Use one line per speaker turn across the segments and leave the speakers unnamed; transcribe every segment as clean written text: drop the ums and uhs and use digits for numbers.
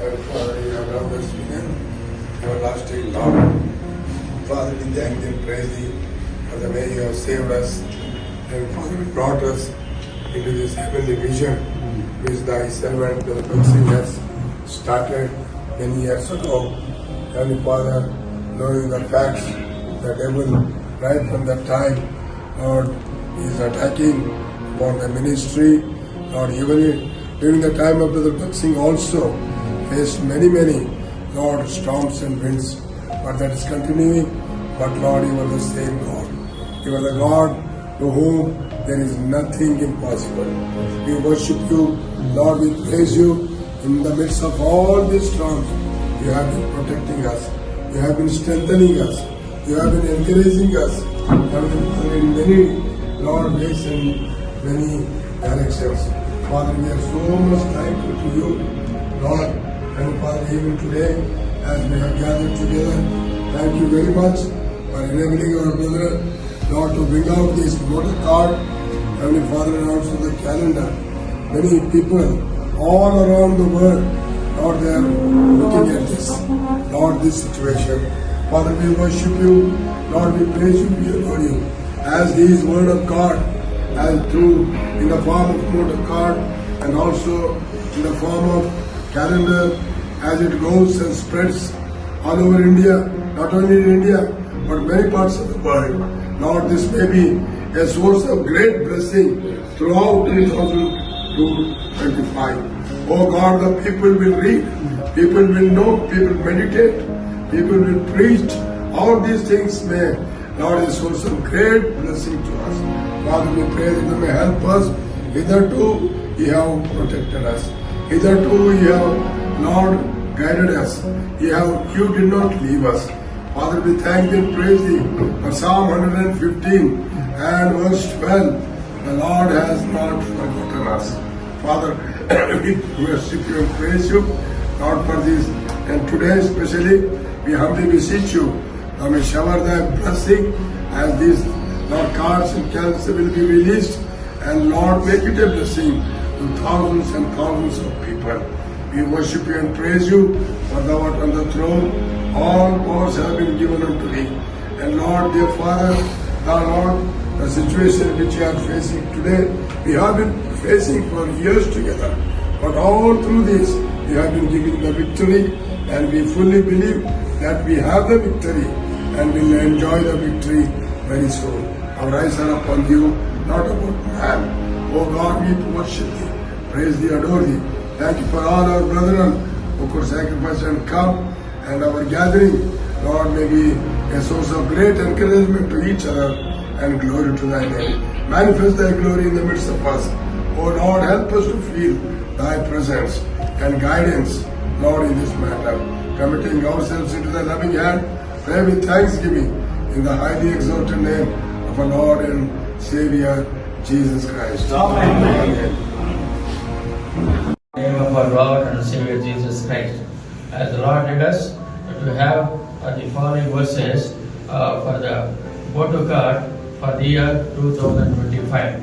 And Father, you have loved us with an everlasting love. Father, we thank thee and praise thee for the way you have saved us. And Father, you brought us into this heavenly vision which thy servant Bhakti has started many years ago. Heavenly Father, knowing the facts, the devil right from that time, Lord, is attacking for the ministry. Lord, even during the time of the Bhakti also faced many, Lord, storms and winds. But that is continuing. But Lord, you are the same God. You are the God to whom there is nothing impossible. We worship you, Lord, we praise you. In the midst of all these storms, you have been protecting us. You have been strengthening us. You have been encouraging us. You have been in many, Lord, ways and many directions. Father, we are so much thankful to you, Lord. And Father, even today, as we have gathered together, thank you very much for enabling our brother, Lord, to bring out this voter card, Heavenly Father, and also the calendar. Many people all around the world, Lord, they are looking at this, Lord, this situation. Father, we worship you, Lord, we praise you, we adore you. As these word of God, as through in the form of voter card and also in the form of calendar, as it goes and spreads all over India, not only in India, but many parts of the world. Lord, this may be a source of great blessing throughout 2025. Oh God, the people will read, people will know, people meditate, people will preach. All these things may, Lord, is a source of great blessing to us. Father, we pray that you may help us. Hitherto, you have protected us. Hitherto, you have, Lord, guided us. You did not leave us. Father, we thank you and praise thee for Psalm 115 and verse 12. The Lord has not forgotten us. Father, we worship you and praise you, Lord, for this. And today especially, we humbly beseech you, thou may shower thy blessing as these, Lord, cards and calendars will be released. And Lord, make it a blessing to thousands and thousands of people. We worship you and praise you, for thou art on the throne. All powers have been given unto thee. And Lord, dear Father, thou Lord, the situation which we are facing today, we have been facing for years together. But all through this, you have been giving the victory, and we fully believe that we have the victory and will enjoy the victory very soon. Our eyes are upon you, not upon man. Oh God, we worship thee, praise thee, adore thee. Thank you for all our brethren who could sacrifice and come, and our gathering, Lord, may be a source of great encouragement to each other and glory to thy name. Manifest thy glory in the midst of us. Oh Lord, help us to feel thy presence and guidance, Lord, in this matter. Committing ourselves into thy loving hand, pray with thanksgiving in the highly exalted name of our Lord and Savior, Jesus Christ. Amen.
In the name of our Lord and Savior Jesus Christ. As the Lord led us to have the following verses for the voter card for the year 2025.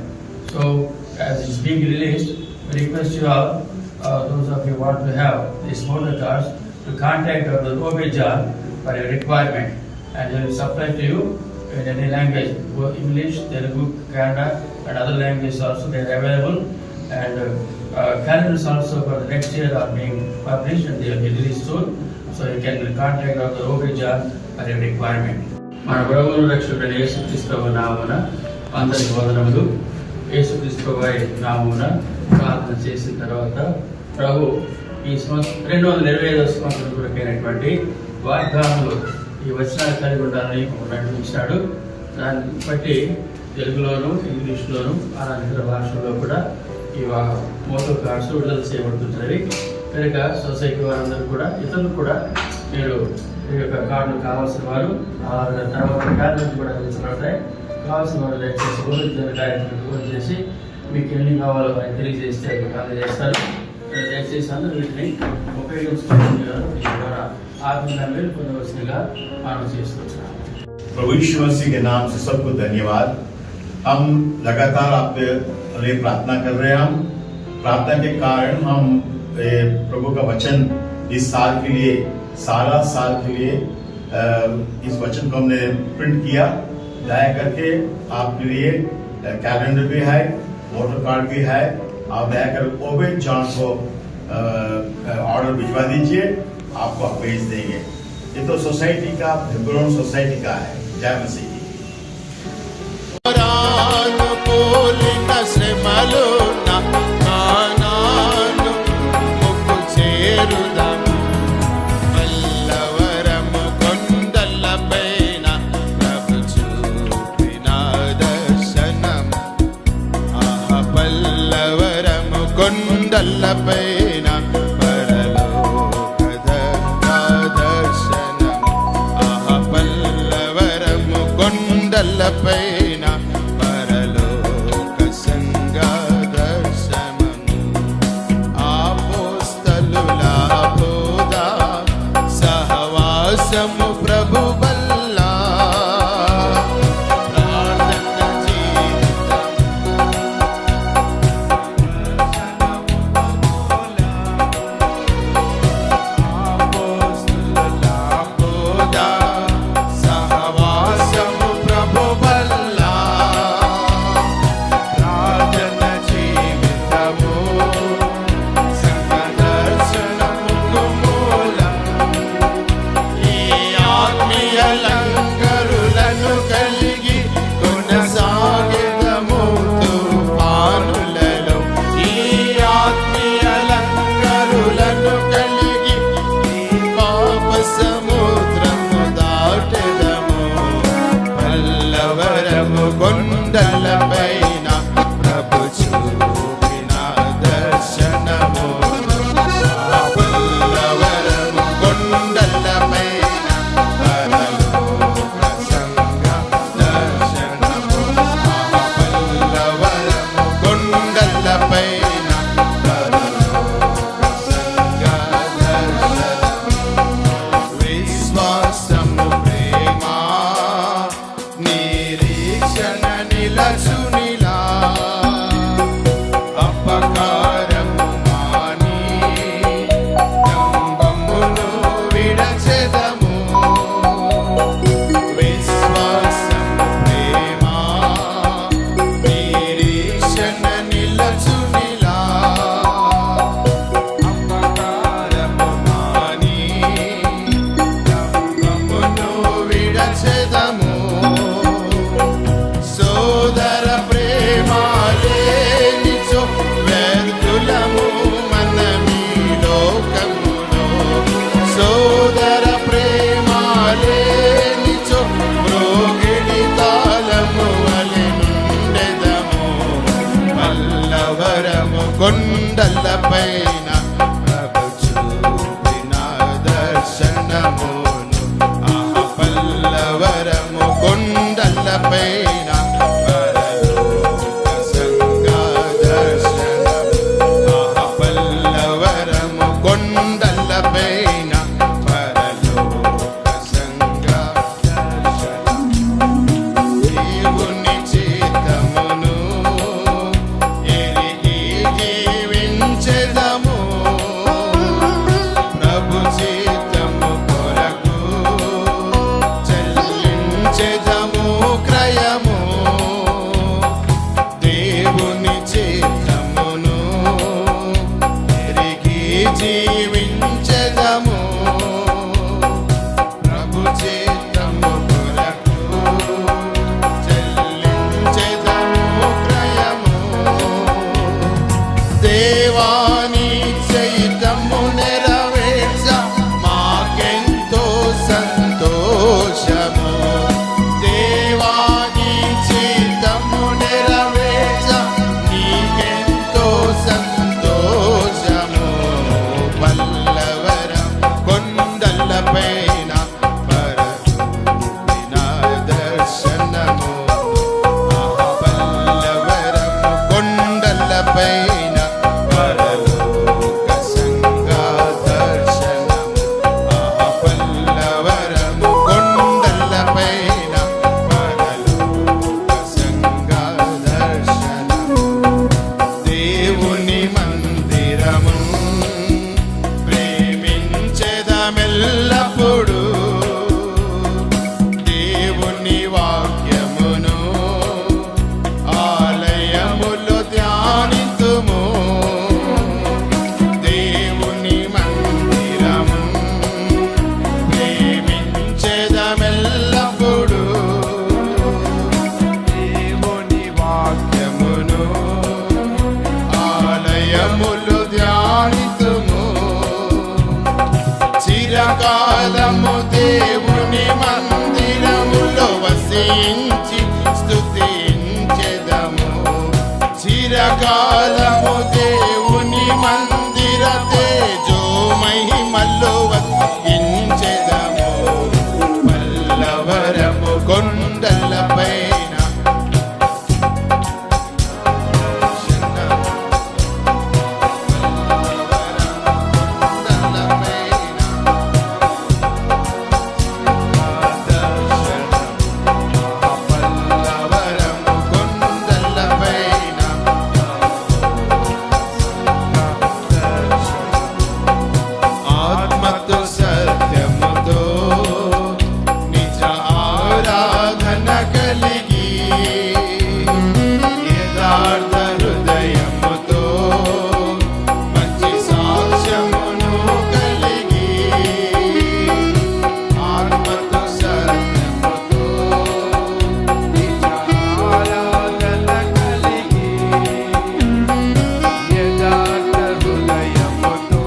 So, as it's being released, we request you all, those of you who want to have these voter cards, to contact the OB John for a requirement, and they will supply to you in any language, English, Telugu, Kannada, and other languages also they are available. And calendars also for the next year are being published and they will be released soon. So you can contact Dr. OB John for a requirement. మన ప్రభువును రక్షకుడైన యేసుక్రీస్తు ప్రభు నామమున అందరికి వందనములు. యేసుక్రీస్తు వారి నామమున ప్రార్థన చేసిన తర్వాత ప్రభు ఈ 225వ సంవత్సరం కొరకైనటువంటి వాగ్దానములు ఈ వచనాలు కలిగి ఉండాలని నడిపించాడు. దాన్ని బట్టి తెలుగులోను, ఇంగ్లీష్లోను, ఇతర భాషల్లో కూడా ఈ మోటో కార్డ్స్ విడుదల చేయబడుతుంటాయి. కనుక సొసైటీ వారందరూ కూడా, ఇతరులు కూడా మీరు ఈ యొక్క కార్డులు కావాల్సిన వారు తర్వాత కార్డు నుంచి కూడా తెలుసుకుంటాయి. కావాల్సిన వారు దయచేసి ఫోన్ చేసి మీకు ఎన్ని కావాలో అని తెలియజేస్తే కాల్ చేస్తారు. దయచేసి అందరూ వీటిని ఉపయోగించుకోవాల్సిందిగా ద్వారా ఆత్మీయంగా మేలుకొనవలసిందిగా మనం చేసుకుంటున్నాం.
प्रभु यीशु मसीह के नाम से सबको धन्यवाद। हम लगातार आपके लिए प्रार्थना कर रहे हैं। हम प्रार्थना के कारण हम प्रभु का वचन इस साल के लिए सारा साल के लिए इस वचन को हमने प्रिंट किया। दया करके आपके लिए कैलेंडर भी है, वोटर कार्ड भी है। आप दया कर ओबेद जॉन को ऑर्डर भिजवा दीजिए, आपको भेज देंगे। ये तो सोसाइटी का, हेब्रोन सोसाइटी का है। जय मसीह।
కొండలపైన పరలోక దర్శనం, పల్లవరము కొండలపైన పరలోక సంగ దర్శనము, అపోస్తలుల బోధ సహవాసము ప్రభు వల్ల ప్రార్థన జీవితం, అపోస్తలుల బోధ సహవాసము ప్రభు వల్ల ప్రార్థన జీవితము సంగ దర్శనముకు మూలం. ఈ ఆత్మీయ లంగరులను కలిగి కొనసాగెదము తుఫానులలో. ఈ ఆత్మీయ లంగరులను కలిగి ఈ పాప సముద్రము దాటెదము. పల్లవరము కొండలపైన ప్రభు చూపిన దర్శనము, పల్లవరము కొండలపైన పరలోక సంగ దర్శనము, పల్లవరము కొండలపైన పరలోక సంగ దర్శనము. విశ్వాసము ప్రేమ నిరీక్షణ నిలచునిలా, అపకారము మాని డంబమును విడచెదము. విశ్వాసము ప్రేమ నిరీక్షణ నిలచునిలా, అపకారము మాని డంబమును విడచెదము. సోదర ప్రేమ లేనిచో వ్యర్థులము మనమీ లోకములో. సోదర ప్రేమ లేనిచో మ్రోగిడి తాళము వలె నుండెదము. పల్లవరము కొండలపైన ప్రభు చూపిన దర్శనమును, పల్లవరము కొండలపైన పరలోక సంగ దర్శనము, పల్లవరము కొండలపైన పరలోక సంగ దర్శనము. దేవుని చిత్తమును ఎరిగి జీవించెదము. ఎల్లప్పుడు దేవుని వాక్యమును ఆలయములో ధ్యానింతుము. దేవుని మందిరము ప్రేమించెదమెల్లప్పుడు. దేవుని వాక్యమును ఆలయములో ధ్యానింతుము. చిరకాలము దేవుని మందిరములో వసించి స్తుతించెదము. చిరకాలము దేవుని మందిర తేజో మహిమలో వసించెదము. పల్లవరము కొండలపైన ఆత్మతో సత్యముతో నిజ ఆరాధన కలిగి యథార్థ హృదయముతో మంచి సాక్ష్యమును కలిగి. ఆత్మతో సత్యముతో నిజ ఆరాధన కలిగి యథార్థ హృదయముతో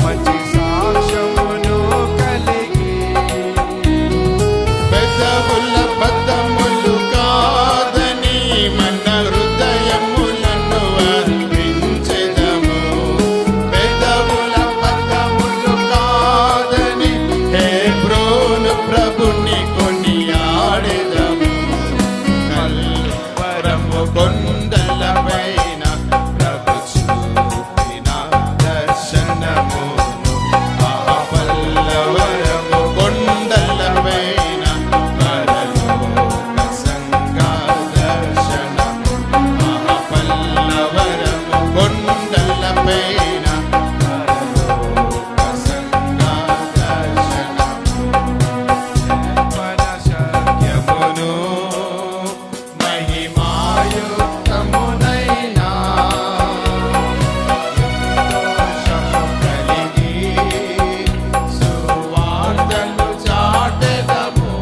మంచి సాక్ష్యమును కలిగి. పెదవుల పదములు కాదని మన హృదయములను అర్పించెదము. పెదవుల పదములు కాదని హెబ్రోను ప్రభుని కొనియాడెదము. కల్వరము కొండలపైన ప్రభు చూపిన దర్శనము. పల్లవరము కొండలపైన పరలోక సంఘ దర్శనము. పల్లవరము కొండలపైన పరలోక సంఘ దర్శనము. మన శక్యమును మహిమాయుక్తమునైనా సంతోషము కలిగి సువార్తను చాటెదము.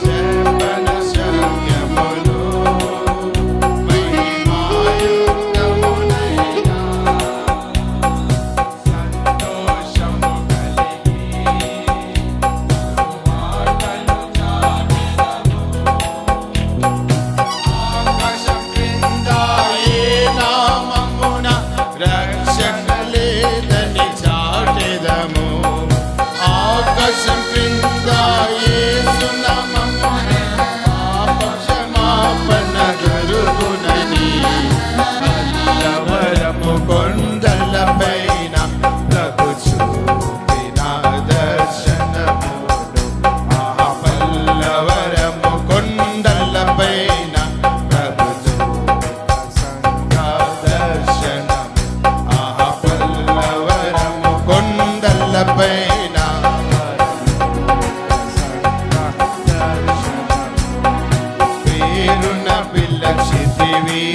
చెప్పన శక్యమును మహిమాయుక్తమునైనా సంతోషము కలిగి సువార్తను చాటెదము. ఆకాశం క్రింద ఏ నామమున రక్షణ లేదని చాటెదము. ఆకాశం క్రింద యేసు నామమున పాప క్షమాపణ దొరుకునని. పల్లవరము కొండలపైన ప్రభు చూపిన దర్శనమును. పల్లవరము కొండలపైన ప్రభు చూపిన సంఘ దర్శనము. పల్లవరము కొండలపైన సంఘ దర్శనము. పేరున పిలచితివి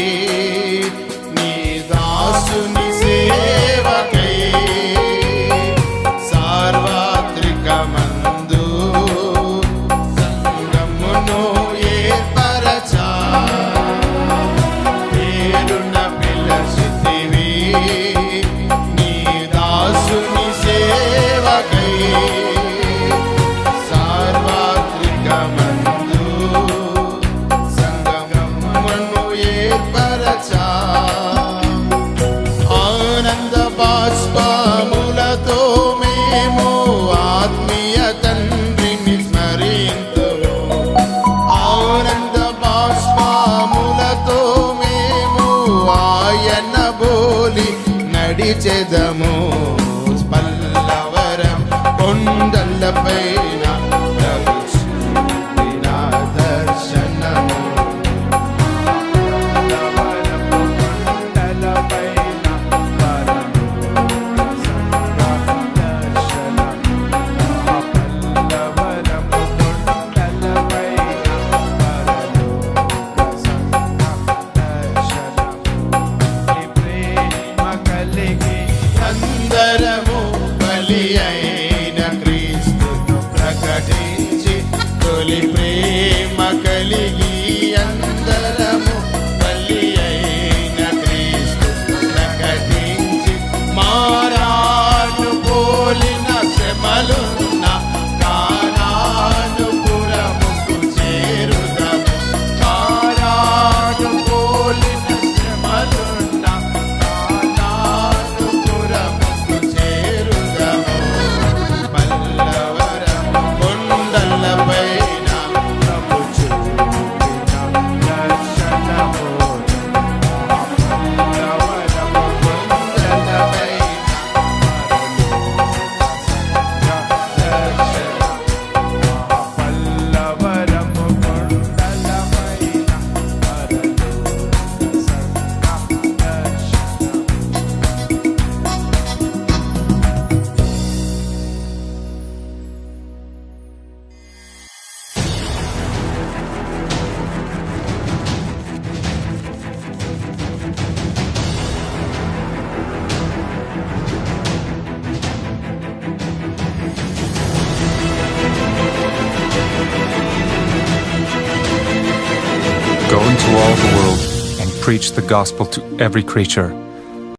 నీ దాసుని సేవకై. సార్వత్రికమందు సంఘమును ఏర్పరచా. పేరున పిలచితివి నీ దాసుని సేవకై. సార్వత్రికమందు సంఘమును ఏర్పరచా. ఆనంద బాష్పములతో మేము ఆత్మీయ తండ్రిని స్మరింతుము. ఆనంద బాష్పములతో మేము ఆయన బోలి నడిచెదము. పల్లవరం కొండలపైన ప్రభు చూపిన దర్శనము. పల్లవరము కొండలపైన పరలోక సంఘ అందరము బలి అయిన క్రీస్తును ప్రకటించి తొలి ప్రేమ కలిగి అందరము బలి అయిన క్రీస్తును ప్రకటించి మారాను పోలిన శ్రమలున్న కానానుపురముకు చేరుదము మారాను పోలిన శ్రమలున్న కానానుపురముకు చేరుదము పల్లవరము కొండలపైన ప్రభు చూపిన దర్శనము పల్లవరము కొండలపైన పల్లవరము కొండలపైన పరలోక దర్శనము.
Go into all the world and preach the gospel to every creature.